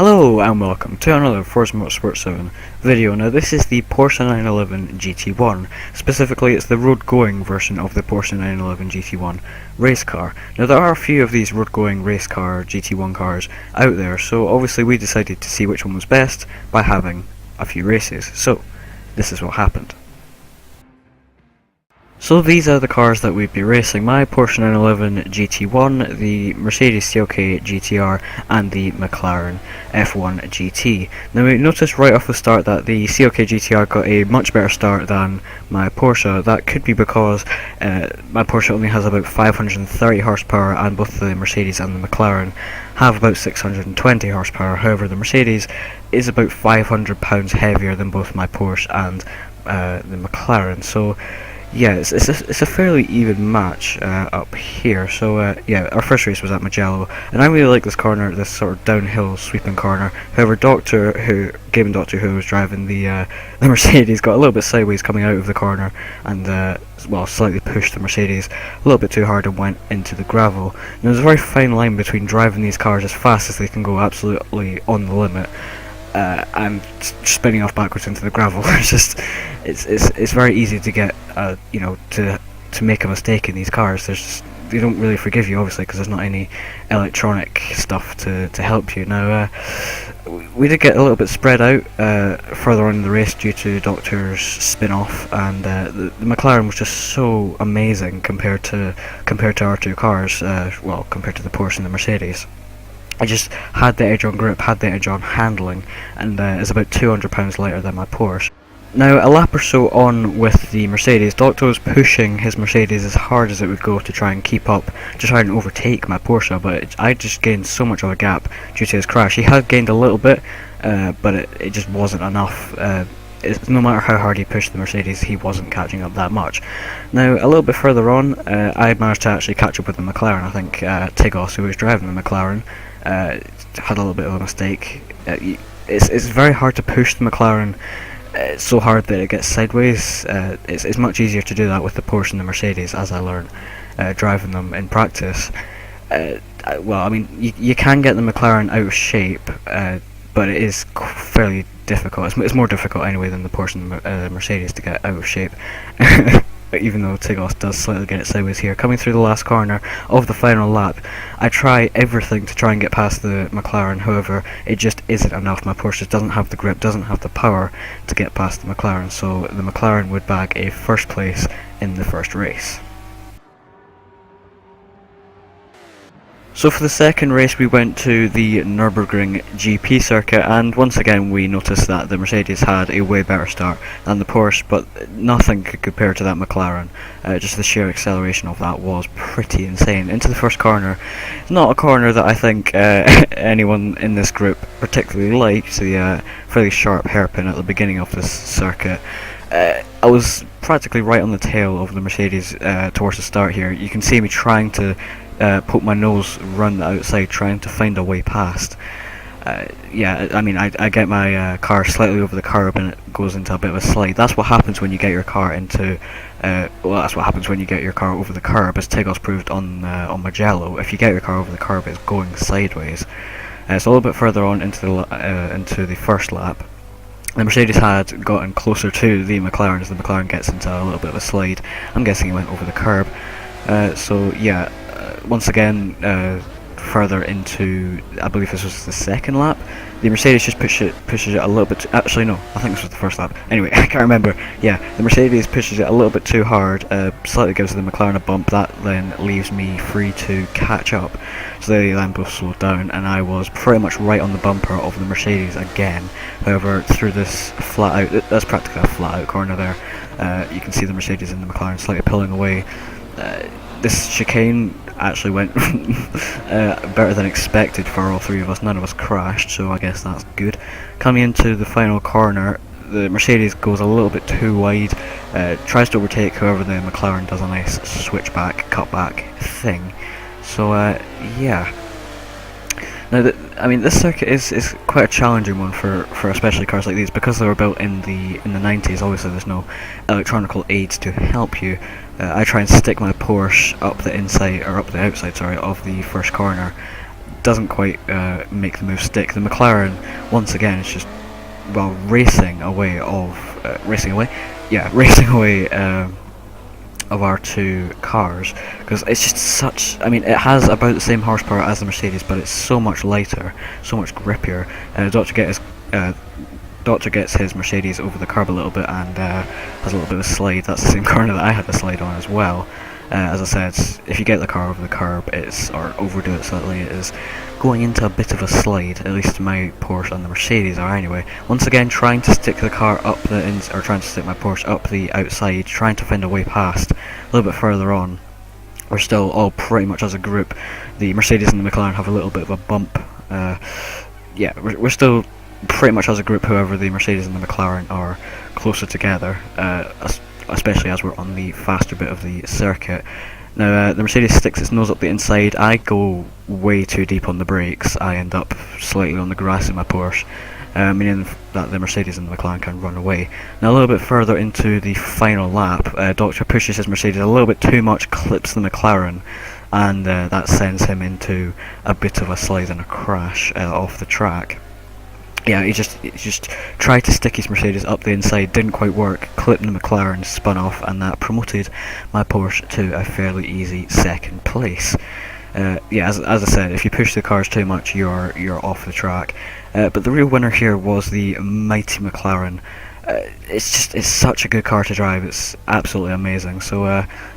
Hello and welcome to another Forza Motorsport 7 video. Now this is the Porsche 911 GT1. Specifically it's the road-going version of the Porsche 911 GT1 race car. Now there are a few of these road-going race car GT1 cars out there, so obviously we decided to see which one was best by having a few races. So this is what happened. So these are the cars that we'd be racing: my Porsche 911 GT1, the Mercedes CLK GTR and the McLaren F1 GT. Now we noticed right off the start that the CLK GTR got a much better start than my Porsche. That could be because my Porsche only has about 530 horsepower and both the Mercedes and the McLaren have about 620 horsepower. However, the Mercedes is about 500 pounds heavier than both my Porsche and the McLaren. So yeah, it's a fairly even match up here. So yeah, our first race was at Mugello, and I really like this corner, this sort of downhill sweeping corner. However, Game & Doctor Who was driving the Mercedes, got a little bit sideways coming out of the corner, and well, slightly pushed the Mercedes a little bit too hard and went into the gravel. Now, there's a very fine line between driving these cars as fast as they can go, absolutely on the limit, and spinning off backwards into the gravel. It's very easy to get to make a mistake in these cars. They don't really forgive you, obviously, because there's not any electronic stuff to help you. Now we did get a little bit spread out further on in the race due to Doctor's spin off, and the McLaren was just so amazing compared to our two cars. Well, compared to the Porsche and the Mercedes. I just had the edge on grip, had the edge on handling, and is about 200 pounds lighter than my Porsche. Now, a lap or so on with the Mercedes, Doctor was pushing his Mercedes as hard as it would go to try and keep up, to try and overtake my Porsche, but I just gained so much of a gap due to his crash. He had gained a little bit, but it just wasn't enough. No matter how hard he pushed the Mercedes, he wasn't catching up that much. Now, a little bit further on, I managed to actually catch up with the McLaren. I think Tiggoz, who was driving the McLaren, had a little bit of a mistake. It's very hard to push the McLaren so hard that it gets sideways. It's much easier to do that with the Porsche and the Mercedes, as I learned driving them in practice. Well, I mean, you can get the McLaren out of shape, but it is fairly difficult. It's more difficult anyway than the Porsche and the Mercedes to get out of shape. Even though Tiggoz does slightly get it sideways here. Coming through the last corner of the final lap, I try everything to try and get past the McLaren. However, it just isn't enough. My Porsche doesn't have the grip, doesn't have the power to get past the McLaren, so the McLaren would bag a first place in the first race. So for the second race we went to the Nürburgring GP circuit, and once again we noticed that the Mercedes had a way better start than the Porsche, but nothing could compare to that McLaren. Just the sheer acceleration of that was pretty insane. Into the first corner, not a corner that I think anyone in this group particularly liked, the fairly sharp hairpin at the beginning of this circuit. I was practically right on the tail of the Mercedes towards the start here. You can see me trying to poke my nose round the outside, trying to find a way past. Yeah, I mean, I get my car slightly over the curb and it goes into a bit of a slide. That's what happens when you get your car into well, that's what happens when you get your car over the curb, as Tiggoz proved on Mugello. If you get your car over the curb, it's going sideways. So a little bit further on into the first lap, the Mercedes had gotten closer to the McLaren as the McLaren gets into a little bit of a slide. I'm guessing he went over the curb. So yeah, once again, further into, I believe this was the second lap, the Mercedes just pushes it a little bit actually no, I think this was the first lap. Anyway, I can't remember. Yeah, the Mercedes pushes it a little bit too hard, slightly gives the McLaren a bump. That then leaves me free to catch up. So they then both slowed down, and I was pretty much right on the bumper of the Mercedes again. However, through this flat out, that's practically a flat out corner there, you can see the Mercedes and the McLaren slightly pulling away. This chicane actually went better than expected for all three of us. None of us crashed, so I guess that's good. Coming into the final corner, the Mercedes goes a little bit too wide, tries to overtake, however the McLaren does a nice switchback, cutback thing. So yeah. Now, I mean, this circuit is quite a challenging one for especially cars like these, because they were built in the 90s. Obviously, there's no electronical aids to help you. I try and stick my Porsche up the outside, sorry, of the first corner, doesn't quite make the move stick. The McLaren, once again, is just, well, racing away of our two cars, because it's just such, I mean, it has about the same horsepower as the Mercedes, but it's so much lighter, so much grippier. Doctor gets his Mercedes over the curb a little bit and has a little bit of a slide. That's the same corner that I had a slide on as well. As I said, if you get the car over the curb, or overdo it slightly, it is going into a bit of a slide. At least my Porsche and the Mercedes are anyway. Once again, trying to stick the car up trying to stick my Porsche up the outside, trying to find a way past. A little bit further on, we're still all pretty much as a group. The Mercedes and the McLaren have a little bit of a bump. Yeah, we're still pretty much as a group. However, the Mercedes and the McLaren are closer together, especially as we're on the faster bit of the circuit. Now, the Mercedes sticks its nose up the inside. I go way too deep on the brakes. I end up slightly on the grass in my Porsche, meaning that the Mercedes and the McLaren can run away. Now, a little bit further into the final lap, Doctor pushes his Mercedes a little bit too much, clips the McLaren, and that sends him into a bit of a slide and a crash off the track. Yeah, he just tried to stick his Mercedes up the inside, didn't quite work, clipped the McLaren, spun off, and that promoted my Porsche to a fairly easy second place. Yeah, as I said, if you push the cars too much, you're off the track. But the real winner here was the mighty McLaren. It's such a good car to drive. It's absolutely amazing. So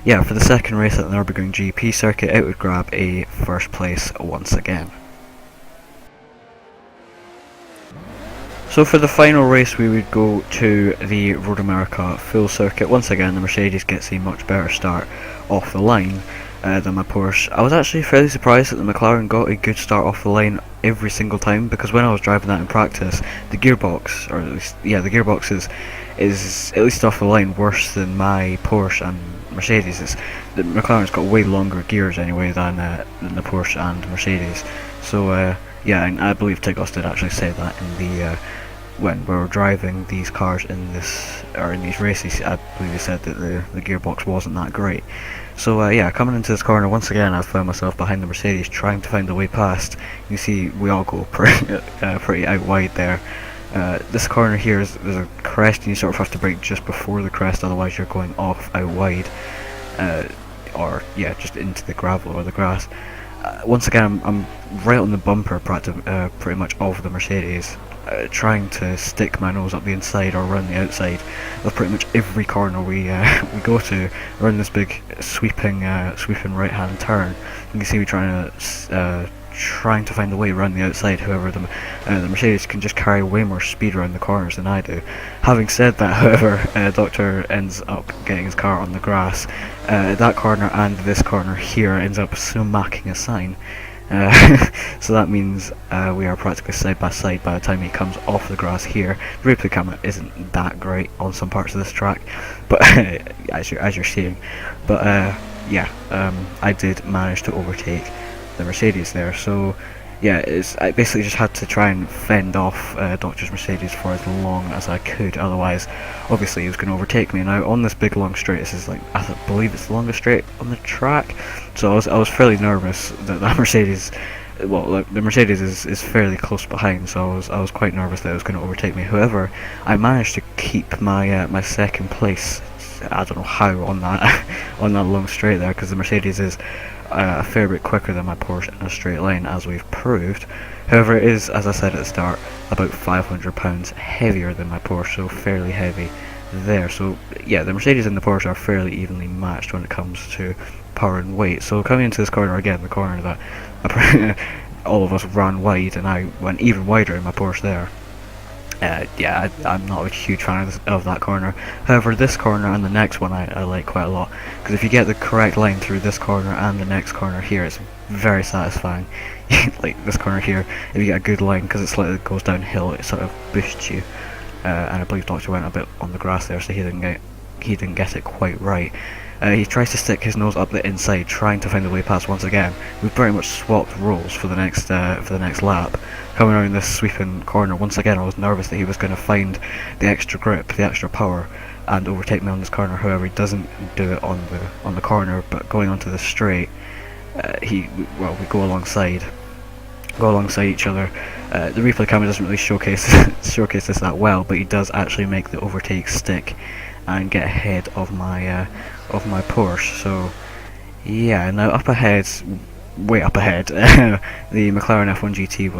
yeah, for the second race at the Nürburgring GP circuit, it would grab a first place once again. So for the final race, we would go to the Road America full circuit. Once again, the Mercedes gets a much better start off the line than my Porsche. I was actually fairly surprised that the McLaren got a good start off the line every single time, because when I was driving that in practice, the gearbox, or at least, yeah, the gearbox is at least off the line worse than my Porsche and Mercedes. The McLaren's got way longer gears anyway than the Porsche and Mercedes. So yeah, and I believe Tiggoz did actually say that in the when we were driving these cars in these races. I believe he said that the gearbox wasn't that great. So yeah, coming into this corner once again, I found myself behind the Mercedes trying to find a way past. You see, we all go pretty out wide there. This corner here there's a crest, and you sort of have to brake just before the crest, otherwise you're going off out wide, or yeah, just into the gravel or the grass. Once again, I'm right on the bumper pretty much of the Mercedes, trying to stick my nose up the inside or around the outside of pretty much every corner we go to around this big sweeping right hand turn. You can see me trying to find a way around the outside. However, the Mercedes can just carry way more speed around the corners than I do. Having said that, however, Doctor ends up getting his car on the grass. That corner and this corner here ends up smacking a sign. So that means we are practically side by side by the time he comes off the grass here. The replay camera isn't that great on some parts of this track, but as you're seeing. But yeah, I did manage to overtake the Mercedes there. So yeah, I basically just had to try and fend off Doctor's Mercedes for as long as I could, otherwise obviously he was going to overtake me. Now on this big long straight, this is like, I believe it's the longest straight on the track, so I was fairly nervous that Mercedes, well, like, the Mercedes is fairly close behind, so I was quite nervous that it was going to overtake me. However, I managed to keep my my second place. I don't know how on that on that long straight there, because the Mercedes is a fair bit quicker than my Porsche in a straight line, as we've proved. However, it is, as I said at the start, about 500 pounds heavier than my Porsche, so fairly heavy there. So yeah, the Mercedes and the Porsche are fairly evenly matched when it comes to power and weight. So coming into this corner again, the corner that all of us ran wide, and I went even wider in my Porsche there. Yeah, I'm not a huge fan of that corner. However, this corner and the next one I like quite a lot, because if you get the correct line through this corner and the next corner here, it's very satisfying. Like this corner here, if you get a good line, because it slightly goes downhill, it sort of boosts you. And I believe Doctor went a bit on the grass there, so he didn't get it quite right. He tries to stick his nose up the inside, trying to find a way past once again. We've pretty much swapped roles for the next lap. Coming around this sweeping corner, once again I was nervous that he was going to find the extra grip, the extra power, and overtake me on this corner. However, he doesn't do it on the corner, but going onto the straight, we go alongside. go alongside each other. The replay camera doesn't really showcase showcase this that well, but he does actually make the overtake stick and get ahead of my Porsche. So yeah, now up ahead, way up ahead, the McLaren F1 GT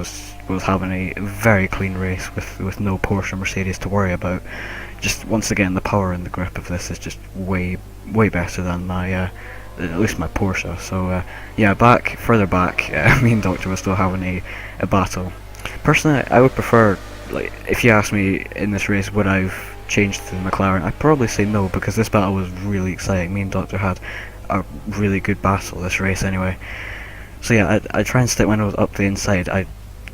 was having a very clean race with no Porsche or Mercedes to worry about. Just once again, the power and the grip of this is just way better than my at least my Porsche. So yeah, further back, me and Doctor were still having a battle. Personally, I would prefer, like, if you ask me in this race would I've changed to the McLaren, I'd probably say no, because this battle was really exciting. Me and Doctor had a really good battle this race anyway. So yeah, I try and stick my nose up the inside. I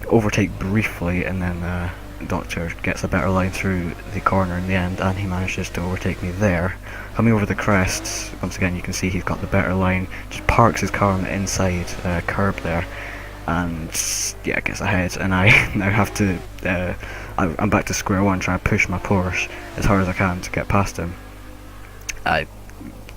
overtake briefly, and then Doctor gets a better line through the corner in the end, and he manages to overtake me there. Coming over the crests, once again you can see he's got the better line, just parks his car on the inside curb there, and yeah, gets ahead, and I now have to, I'm back to square one, trying to push my Porsche as hard as I can to get past him. I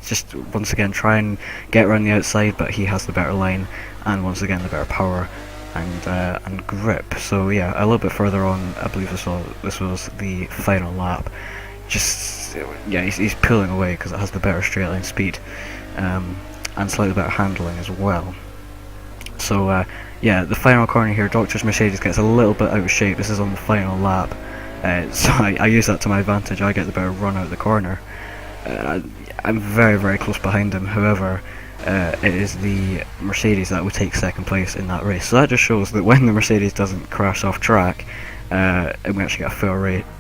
just once again try and get around the outside, but he has the better line, and once again the better power and grip. So yeah, a little bit further on, I believe this was the final lap. Just yeah, he's pulling away because it has the better straight line speed, and slightly better handling as well. So yeah, the final corner here, Doctor's Mercedes gets a little bit out of shape. This is on the final lap, so I use that to my advantage. I get the better run out of the corner. I'm very close behind him. However, it is the Mercedes that would take second place in that race. So that just shows that when the Mercedes doesn't crash off track, and we actually get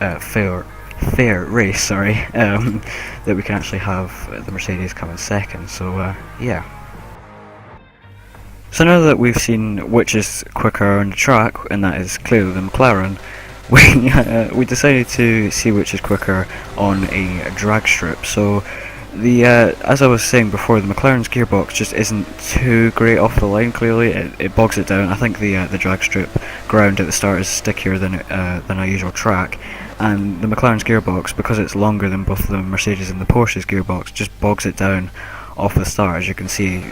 a fair race, sorry, that we can actually have the Mercedes come in second. So yeah. So now that we've seen which is quicker on the track, and that is clearly the McLaren, we decided to see which is quicker on a drag strip. So the as I was saying before, the McLaren's gearbox just isn't too great off the line. Clearly, it bogs it down. I think the drag strip ground at the start is stickier than a usual track, and the McLaren's gearbox, because it's longer than both the Mercedes and the Porsche's gearbox, just bogs it down off the start. As you can see,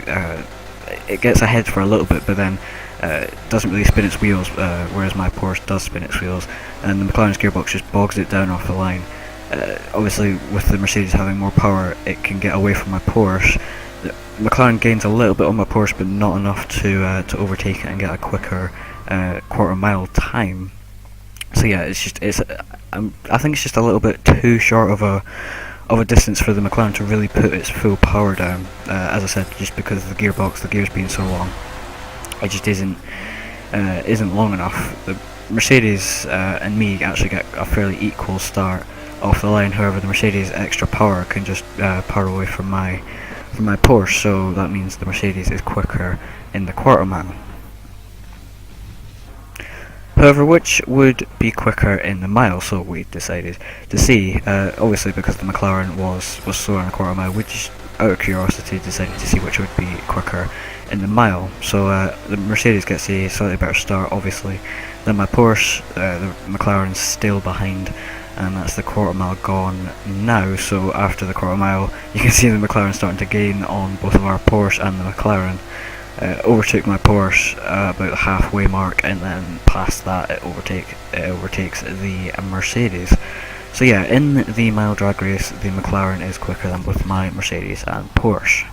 it gets ahead for a little bit, but then it doesn't really spin its wheels, whereas my Porsche does spin its wheels, and the McLaren's gearbox just bogs it down off the line. Obviously, with the Mercedes having more power, it can get away from my Porsche. The McLaren gains a little bit on my Porsche, but not enough to overtake it and get a quicker quarter mile time. So yeah, I think it's just a little bit too short of a distance for the McLaren to really put its full power down. As I said, just because of the gearbox, the gears being so long, it just isn't long enough. The Mercedes and me actually get a fairly equal start off the line. However, the Mercedes extra power can just power away from my Porsche, so that means the Mercedes is quicker in the quarter mile. However, which would be quicker in the mile? So we decided to see. Obviously, because the McLaren was slower in a quarter mile, we just, out of curiosity, decided to see which would be quicker in the mile. So the Mercedes gets a slightly better start, obviously. Then my Porsche, the McLaren's still behind, and that's the quarter mile gone now. So after the quarter mile, you can see the McLaren starting to gain on both of our Porsche and the McLaren. Overtook my Porsche about the halfway mark, and then past that it overtakes the Mercedes. So yeah, in the mile drag race, the McLaren is quicker than both my Mercedes and Porsche.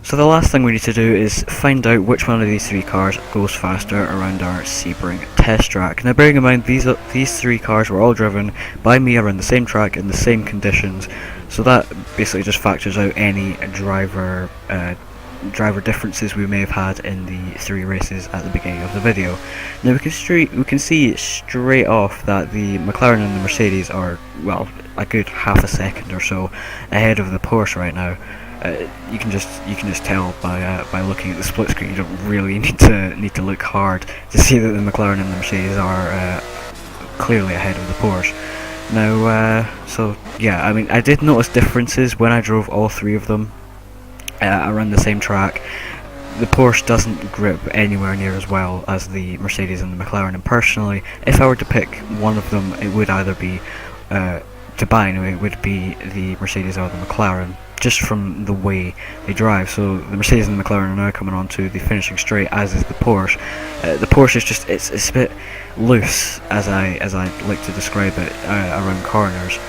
So the last thing we need to do is find out which one of these three cars goes faster around our Sebring test track. Now, bearing in mind these three cars were all driven by me around the same track in the same conditions, so that basically just factors out any driver differences we may have had in the three races at the beginning of the video. Now we can see straight off that the McLaren and the Mercedes are, well, a good half a second or so ahead of the Porsche right now. You can just tell by looking at the split screen. You don't really need to look hard to see that the McLaren and the Mercedes are clearly ahead of the Porsche. Now, so yeah, I mean, I did notice differences when I drove all three of them around the same track. The Porsche doesn't grip anywhere near as well as the Mercedes and the McLaren, and personally, if I were to pick one of them, it would either be to buy anyway, would be the Mercedes or the McLaren, just from the way they drive. So the Mercedes and the McLaren are now coming onto the finishing straight, as is the Porsche. The Porsche is just it's a bit loose, as I like to describe it, around corners.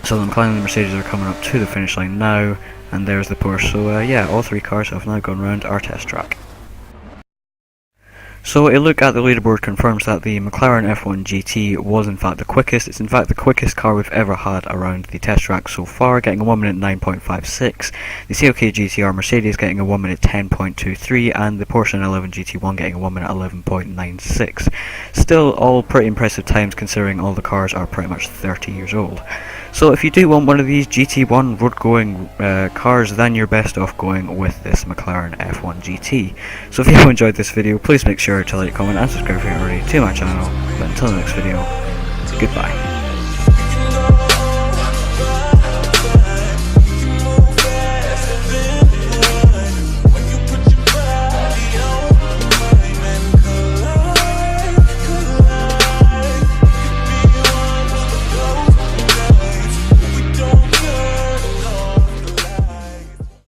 So the McLaren and the Mercedes are coming up to the finish line now, and there's the Porsche. So yeah, all three cars have now gone round our test track. So a look at the leaderboard confirms that the McLaren F1 GT was in fact the quickest. It's in fact the quickest car we've ever had around the test track so far, getting a 1 minute 9.56. The CLK GTR Mercedes getting a 1 minute 10.23, and the Porsche 911 GT1 getting a 1 minute 11.96. Still all pretty impressive times considering all the cars are pretty much 30 years old. So if you do want one of these GT1 road-going cars, then you're best off going with this McLaren F1 GT. So if you enjoyed this video, please make sure to like, comment and subscribe if you haven't already to my channel. But until the next video, goodbye.